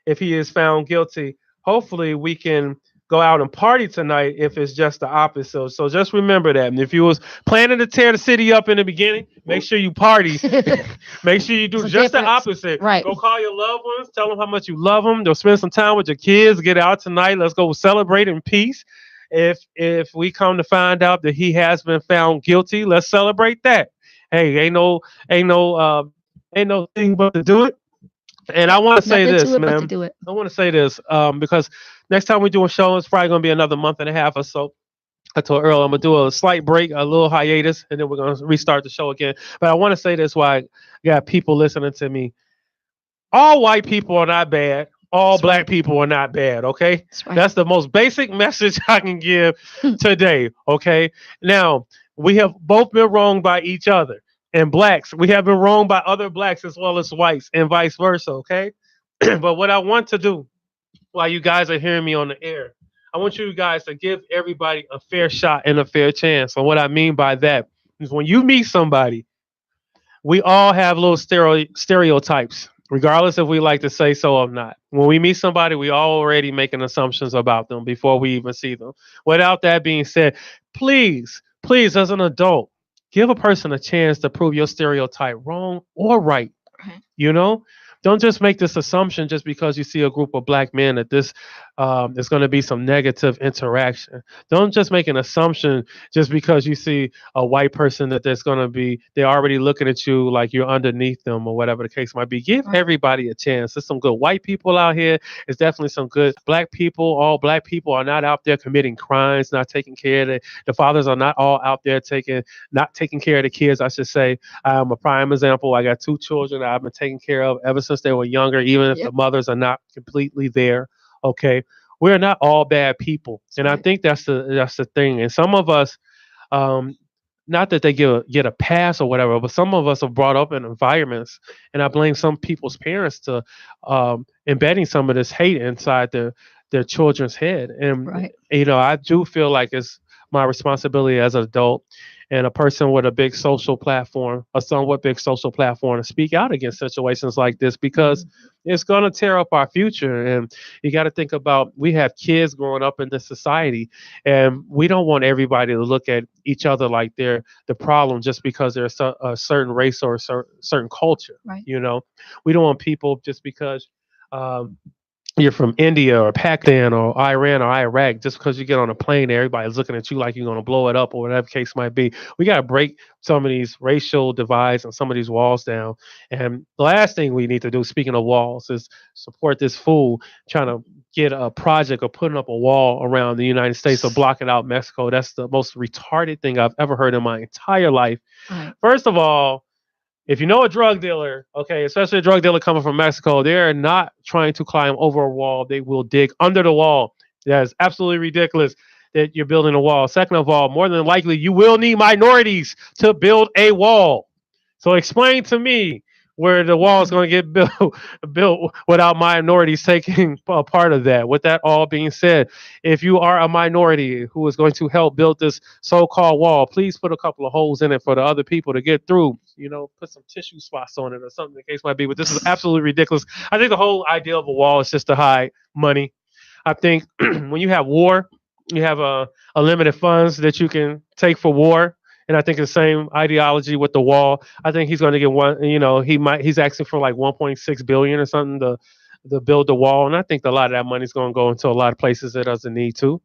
if he is found guilty. Hopefully, we can go out and party tonight if it's just the opposite. So just remember that. And if you was planning to tear the city up in the beginning, make sure you party. Make sure you do There's a just the difference. opposite. Right. Go call your loved ones, tell them how much you love them. They'll spend some time with your kids. Get out tonight. Let's go celebrate in peace. If we come to find out that he has been found guilty, let's celebrate that. Hey, ain't no ain't no thing but to do it. And I want to say Nothing to this, it but to man. do it. I want to say this because next time we do a show, it's probably going to be another month and a half or so. I told Earl I'm gonna do a slight break, a little hiatus, and then we're gonna restart the show again. But I want to say this: why I got people listening to me. All white people are not bad. All That's black right. people are not bad. Okay, That's right. that's the most basic message I can give today. Okay, now we have both been wronged by each other, and blacks we have been wronged by other blacks as well as whites, and vice versa. Okay, but what I want to do while you guys are hearing me on the air, I want you guys to give everybody a fair shot and a fair chance. And what I mean by that is when you meet somebody, we all have little stereotypes, regardless if we like to say so or not. When we meet somebody, we already making assumptions about them before we even see them. Without that being said, please, as an adult, give a person a chance to prove your stereotype wrong or right. Right. You know, don't just make this assumption just because you see a group of black men that this is going to be some negative interaction. Don't just make an assumption just because you see a white person that there's going to be, they're already looking at you like you're underneath them or whatever the case might be. Give Right. everybody a chance. There's some good white people out here. There's definitely some good black people. All black people are not out there committing crimes, not taking care of the fathers are not all out there not taking care of the kids, I should say. I'm a prime example. I got two children that I've been taking care of ever since they were younger, even if the Yep. mothers are not completely there. Okay, we're not all bad people, That's and I right. think that's the thing. And some of us, um, not that they get a pass or whatever, but some of us are brought up in environments, and I blame some people's parents to embedding some of this hate inside their children's head. And Right. I do feel like it's my responsibility as an adult and a person with a big social platform, a somewhat big social platform, to speak out against situations like this because Mhm. it's going to tear up our future. And you got to think about we have kids growing up in this society, and we don't want everybody to look at each other like they're the problem just because they're a certain race or a certain culture. Right. We don't want people just because. Um, you're from India or Pakistan or Iran or Iraq, just because you get on a plane, everybody's looking at you like you're going to blow it up or whatever case might be. We got to break some of these racial divides and some of these walls down. And the last thing we need to do, speaking of walls, is support this fool trying to get a project or putting up a wall around the United States or blocking out Mexico. That's the most retarded thing I've ever heard in my entire life. Right. First of all, if you know a drug dealer, okay, especially a drug dealer coming from Mexico, they're not trying to climb over a wall. They will dig under the wall. That is absolutely ridiculous that you're building a wall. Second of all, more than likely, you will need minorities to build a wall. So explain to me where the wall is going to get built without minorities taking a part of that. With that all being said, if you are a minority who is going to help build this so-called wall, please put a couple of holes in it for the other people to get through. Put some tissue spots on it or something the case might be. But this is absolutely ridiculous. I think the whole idea of a wall is just to hide money. I think when you have war, you have a limited funds that you can take for war. And I think the same ideology with the wall. I think he's going to get one. He's asking for like 1.6 billion or something to build the wall. And I think a lot of that money is going to go into a lot of places it doesn't need to.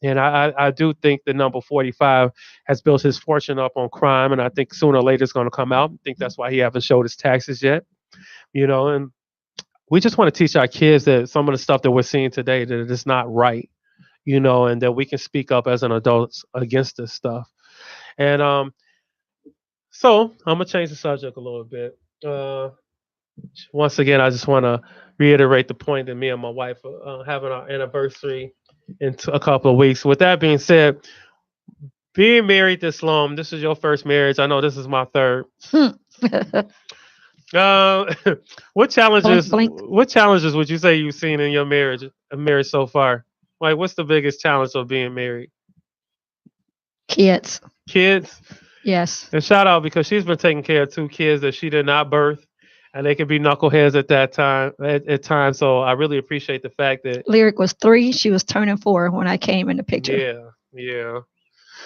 And I do think the number 45 has built his fortune up on crime, and I think sooner or later it's going to come out. I think that's why he haven't showed his taxes yet. And we just want to teach our kids that some of the stuff that we're seeing today that it's not right. And that we can speak up as an adult against this stuff. And so I'm gonna change the subject a little bit. Once again, I just want to reiterate the point that me and my wife are having our anniversary in a couple of weeks. With that being said, being married this long, this is your first marriage. I know this is my third. Uh, what Blink, challenges? blink. What challenges would you say you've seen in your marriage so far? Like, what's the biggest challenge of being married? Kids. Kids. Yes. And shout out because she's been taking care of two kids that she did not birth, and they can be knuckleheads at that time. At times, so I really appreciate the fact that Lyric was 3. She was turning 4 when I came in the picture. yeah, yeah,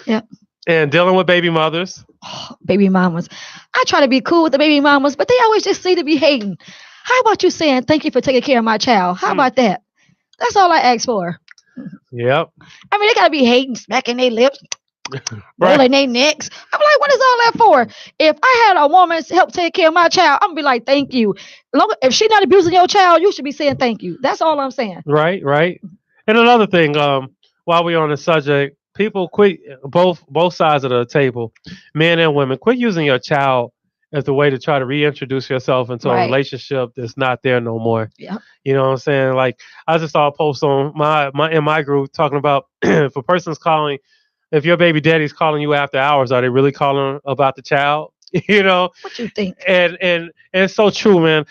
Yep. and dealing with baby mothers. Baby mamas. I try to be cool with the baby mamas, but they always just seem to be hating. How about you saying thank you for taking care of my child? How Hmm. about that? That's all I ask for. Yep. I mean, they gotta be hating, smacking their lips, Right. rolling their necks. I'm like, what is all that for? If I had a woman to help take care of my child, I'm gonna be like, thank you. If she's not abusing your child, you should be saying thank you. That's all I'm saying. Right. Right. And another thing, while we're on the subject, people quit both sides of the table, men and women, quit using your child as the way to try to reintroduce yourself into a Right. relationship that's not there no more. Yeah. You know what I'm saying? Like I just saw a post on my in my group talking about if a person's calling, if your baby daddy's calling you after hours, are they really calling about the child? you know, What you think? and it's so true, man.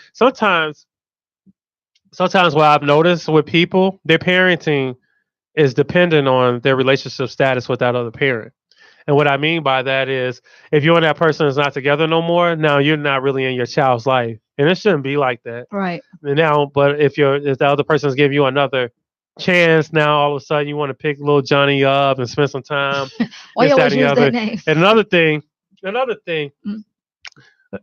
Sometimes what I've noticed with people, their parenting is dependent on their relationship status with that other parent. And what I mean by that is if you and that person is not together no more, now you're not really in your child's life. And it shouldn't be like that. Right. Now, but if the other person's giving you another chance, now all of a sudden you want to pick little Johnny up and spend some time, Why you this, that, always and the use other. that name? And another thing, Mm.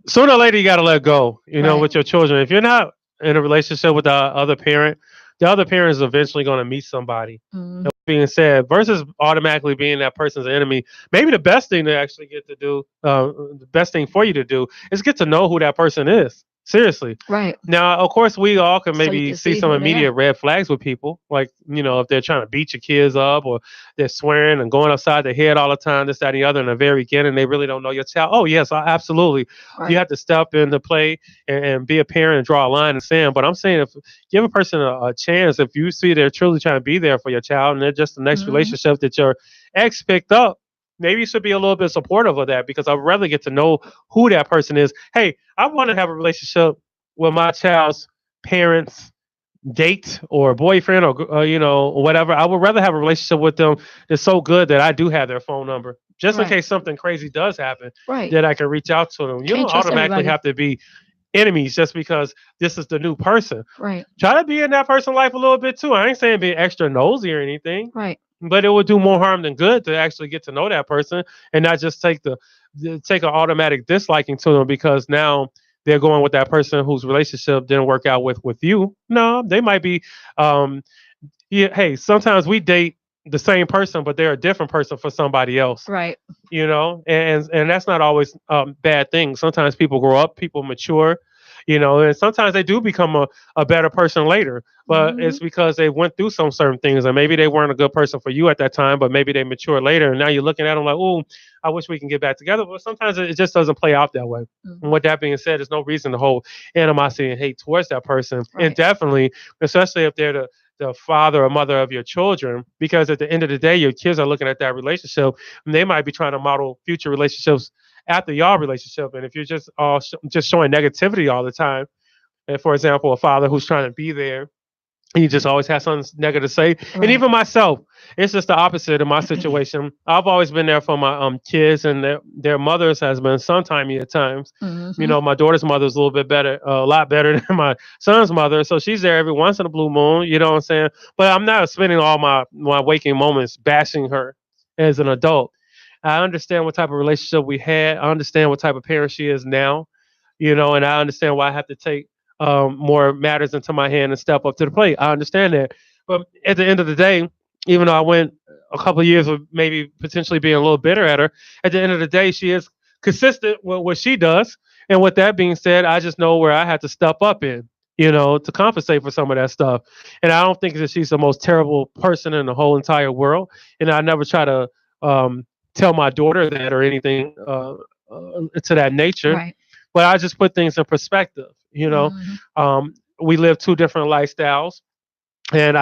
sooner or later you got to let go. Right. With your children. If you're not in a relationship with the other parent is eventually going to meet somebody. Mm. Being said, versus automatically being that person's enemy, maybe the best thing to actually get to do, the best thing for you to do is get to know who that person is. Seriously. Right. Now, of course, we all can So you maybe can see see some who they immediate are. red flags with people, like if they're trying to beat your kids up or they're swearing and going upside their head all the time, this, that, and the other, in the very beginning, they really don't know your child. Oh, yes, absolutely. You Right. have to step into play and be a parent and draw a line in the sand. But I'm saying, if give a person a chance, if you see they're truly trying to be there for your child, and they're just the next Hmm. relationship that your ex picked up. Maybe you should be a little bit supportive of that because I'd rather get to know who that person is. Hey, I want to have a relationship with my child's parents date or boyfriend or whatever. I would rather have a relationship with them that's so good that I do have their phone number just in Right. case something crazy does happen, Right. that I can reach out to them. You Can't don't trust automatically everybody. have to be enemies just because this is the new person. Right. Try to be in that person's life a little bit too. I ain't saying be extra nosy or anything, Right. but it would do more harm than good to actually get to know that person and not just take an automatic disliking to them because now they're going with that person whose relationship didn't work out with you. No, they might be. Um, yeah, hey, sometimes we date the same person, but they're a different person for somebody else. Right. And that's not always bad thing. Sometimes people grow up, people mature, and sometimes they do become a better person later, but Hmm. it's because they went through some certain things and maybe they weren't a good person for you at that time, but maybe they mature later and now you're looking at them like, oh, I wish we can get back together. But sometimes it just doesn't play out that way. And Hmm. with that being said, there's no reason to hold animosity and hate towards that person. And Right. definitely, especially if they're the father or mother of your children, because at the end of the day, your kids are looking at that relationship and they might be trying to model future relationships after y'all relationship. And if you're just showing negativity all the time, and for example, a father who's trying to be there, he just always has something negative to say. And Right. even myself, it's just the opposite in my situation. I've always been there for my kids, and their mothers has been sometime at times. Hmm. My daughter's mother is a little bit better, a lot better than my son's mother. So she's there every once in a blue moon. You know what I'm saying? But I'm not spending all my waking moments bashing her as an adult. I understand what type of relationship we had. I understand what type of parent she is now. And I understand why I have to take more matters into my hand and step up to the plate. I understand that, but at the end of the day, even though I went a couple of years of maybe potentially being a little bitter at her, at the end of the day, she is consistent with what she does. And with that being said, I just know where I had to step up in, to compensate for some of that stuff. And I don't think that she's the most terrible person in the whole entire world. And I never try to tell my daughter that or anything to that nature. Right. But I just put things in perspective. Hmm. We live two different lifestyles, and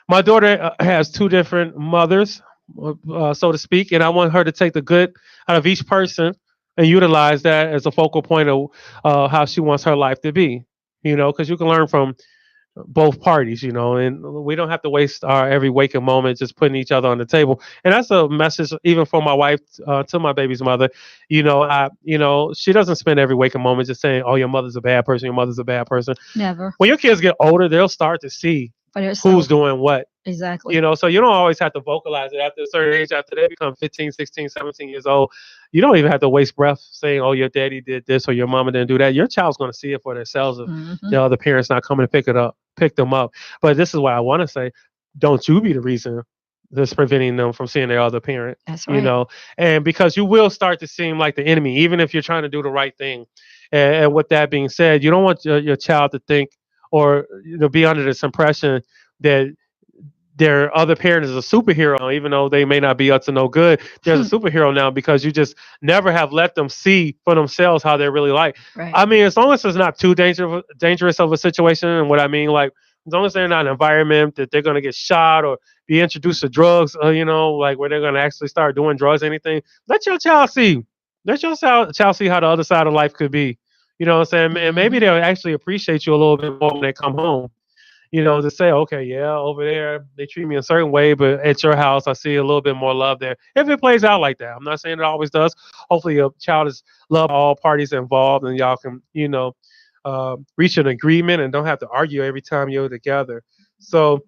my daughter has two different mothers, so to speak, and I want her to take the good out of each person and utilize that as a focal point of how she wants her life to be. Because you can learn from both parties, and we don't have to waste our every waking moment just putting each other on the table. And that's a message even for my wife to my baby's mother. She doesn't spend every waking moment just saying, "Oh, your mother's a bad person. Your mother's a bad person." Never. When your kids get older, they'll start to see For who's yourself. doing what. Exactly. So you don't always have to vocalize it after a certain age. After they become 15, 16, 17 years old, you don't even have to waste breath saying, "Oh, your daddy did this or your mama didn't do that." Your child's going to see it for themselves if Hmm. the other parents not coming to pick them up. But this is what I want to say: don't you be the reason that's preventing them from seeing their other parent. That's You right. know, and because you will start to seem like the enemy, even if you're trying to do the right thing. And with that being said, you don't want your child to think or be under this impression that their other parent is a superhero, even though they may not be up to no good. There's a superhero now because you just never have let them see for themselves how they're really like. Right. I mean, as long as it's not too dangerous of a situation, and what I mean, like, as long as they're not in an environment that they're going to get shot or be introduced to drugs, like where they're going to actually start doing drugs, anything, let your child see. Let your child see how the other side of life could be. You know what I'm saying? And maybe Hmm. they'll actually appreciate you a little bit more when they come home, to say, okay, yeah, over there they treat me a certain way, but at your house I see a little bit more love there. If it plays out like that, I'm not saying it always does. Hopefully, your child is love all parties involved, and y'all can, reach an agreement and don't have to argue every time you're together. So,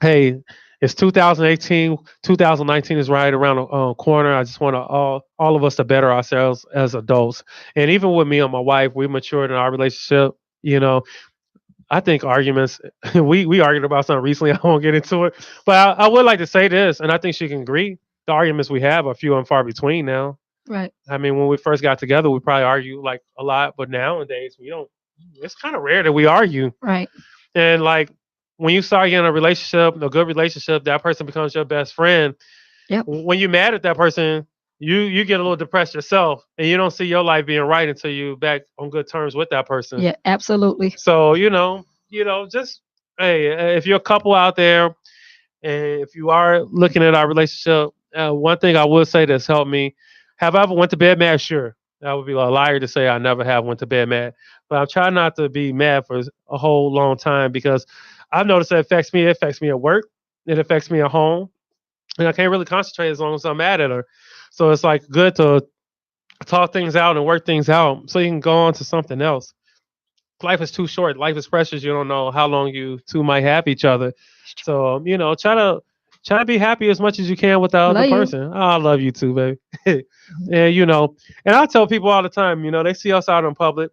hey, it's 2018, 2019 is right around the corner. I just want all of us to better ourselves as adults, and even with me and my wife, we matured in our relationship. You know, I think arguments. We argued about something recently. I won't get into it, but I would like to say this, and I think she can agree. The arguments we have are few and far between now. Right. I mean, when we first got together, we probably argued like a lot, but nowadays we don't. It's kind of rare that we argue. Right. And like when you start getting a relationship, a good relationship, that person becomes your best friend. Yep. When you're mad at that person, you get a little depressed yourself, and you don't see your life being right until you back on good terms with that person. Yeah. Absolutely. So just hey, if you're a couple out there, and if you are looking at our relationship, one thing I would say that's helped me. Have I ever went to bed mad? Sure, that would be a liar to say I never have went to bed mad. But I'm trying not to be mad for a whole long time because I've noticed that it affects me. It affects me at work. It affects me at home, and I can't really concentrate as long as I'm mad at her. So it's like good to talk things out and work things out so you can go on to something else. Life is too short. Life is precious. You don't know how long you two might have each other. So try to be happy as much as you can with the other Love you. person. Oh, I love you too, baby. Mhm. and and I tell people all the time, they see us out in public,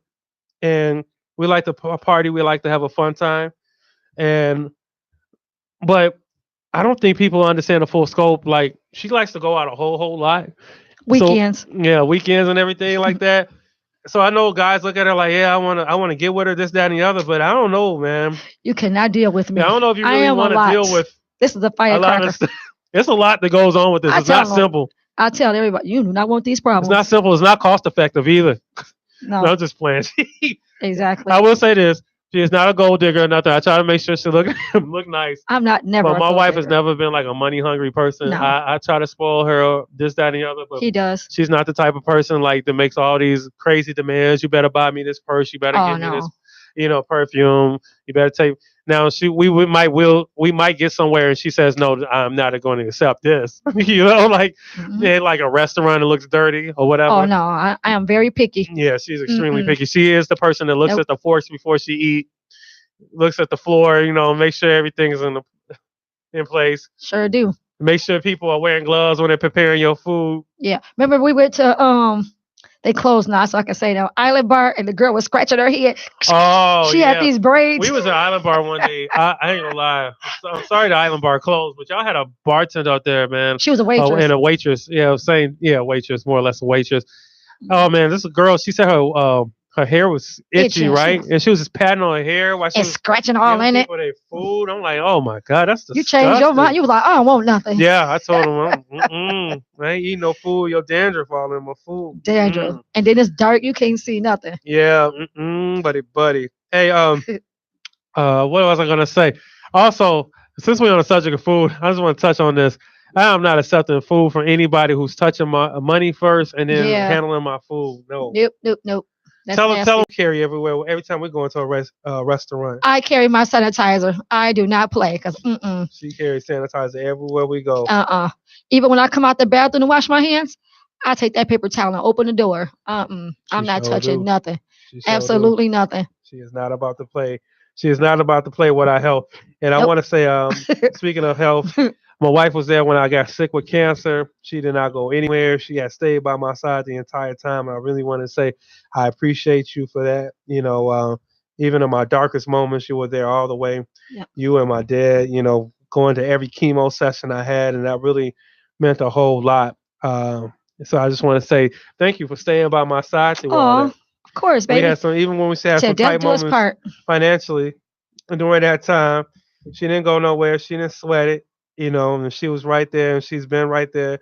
and we like to party. We like to have a fun time, and but I don't think people understand the full scope. Like she likes to go out a whole lot. So Weekends. yeah, weekends and everything like that. So I know guys look at her like, yeah, I wanna get with her, this, that, and the other, but I don't know, man. You cannot deal with Yeah, I me. don't know if you I really am a want to deal lot. with This is a a lot of firecracker. stuff. It's a lot that goes on with this. I It's tell not them. simple. I tell everybody, you do not want these It's not problems. simple. It's not cost effective either. No, No. I'm just playing. I Exactly. will say this: she is not a gold digger or nothing. I try to make sure she look look nice. I'm not never But a my gold wife has digger. never been like a money hungry person. No. I try to spoil her, this, that, and the other, but He does. she's not the type of person like that makes all these crazy demands. You better buy me this purse. You better Oh give me this, no. perfume. You better take. Now we might get somewhere and she says no, I'm not going to accept this. Like Hmm. in like a restaurant that looks dirty or Oh whatever. no. I am very picky. Yeah, she's extremely Mm-mm. picky. She is the person that looks Nope. at the forks before she eat, looks at the floor, make sure everything's in place. Sure do. Make sure people are wearing gloves when they're preparing your food. Yeah. Remember we went to They closed now, so I can say no. Island Bar, and the girl was scratching her head. Oh She had yeah. these braids. We was at Island Bar one day. I ain't gonna lie. I'm sorry the Island Bar closed, but y'all had a bartender out there, man. She was a Oh, and waitress. a waitress. Yeah, same. Yeah, waitress, more or less a waitress. Oh man, this is a girl. She said her hair was itchy, Itching. She right? was And she was just patting on her hair while she and was scratching all giving in it. people their food. I'm like, oh my god, that's You changed your mind. disgusting. You was like, I don't want nothing. Yeah, I told him, I ain't eating no food. Your dandruff all in my food. Dandruff. And then it's dark. You can't see nothing. Yeah, buddy. Hey, what was I gonna say? Also, since we're on the subject of food, I just want to touch on this. I am not accepting food from anybody who's touching my money first and then Yeah. handling my food. No. Nope. Nope. Nope. That's Tell nasty. them carry everywhere. Every time we go into a restaurant, I carry my sanitizer. I do not play because she carries sanitizer everywhere we go. Even when I come out the bathroom to wash my hands, I take that paper towel and open the door. She I'm not sure touching do. nothing. She sure do. Absolutely nothing. She is not about to play. She is not about to play with our health. And I Nope. want to say, speaking of health, my wife was there when I got sick with cancer. She did not go anywhere. She had stayed by my side the entire time. I really want to say I appreciate you for that. Even in my darkest moments, you were there all the way. Yep. You and my dad, going to every chemo session I had, and that really meant a whole lot. So I just want to say thank you for staying by my side through all Oh, that. of course, We baby. had some, even when we had Till some death tight do us moments part. financially during that time. She didn't go nowhere. She didn't sweat it, and she was right there, and she's been right there.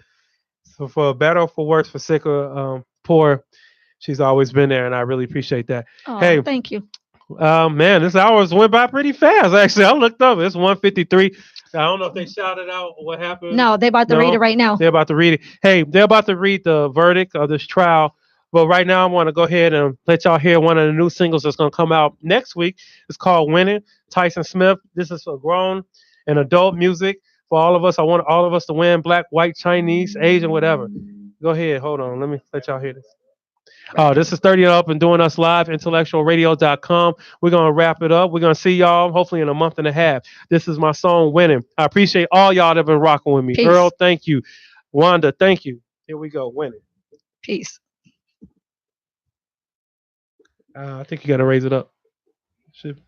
So for better or for worse, for sick or poor, she's always been there, and I really appreciate that. Oh, Hey, thank you. man, this hours went by pretty fast. Actually, I looked up. It's 1:53. I don't know if they shouted out what happened. No, they about to read it No, right now. they're about to read it. Hey, they're about to read the verdict of this trial. But right now, I want to go ahead and let y'all hear one of the new singles that's going to come out next week. It's called "Winning." Tyson Smith. This is for grown and adult music for all of us. I want all of us to win: black, white, Chinese, Asian, whatever. Go ahead. Hold on. Let me let y'all hear this. This is 30 Up and doing us live, intellectualradio.com. We're going to wrap it up. We're going to see y'all hopefully in a month and a half. This is my song, Winning. I appreciate all y'all that have been rocking with me. Earl, Peace. thank you. Wanda, thank you. Here we go, Winning. Peace. I think you got to raise it up. Should.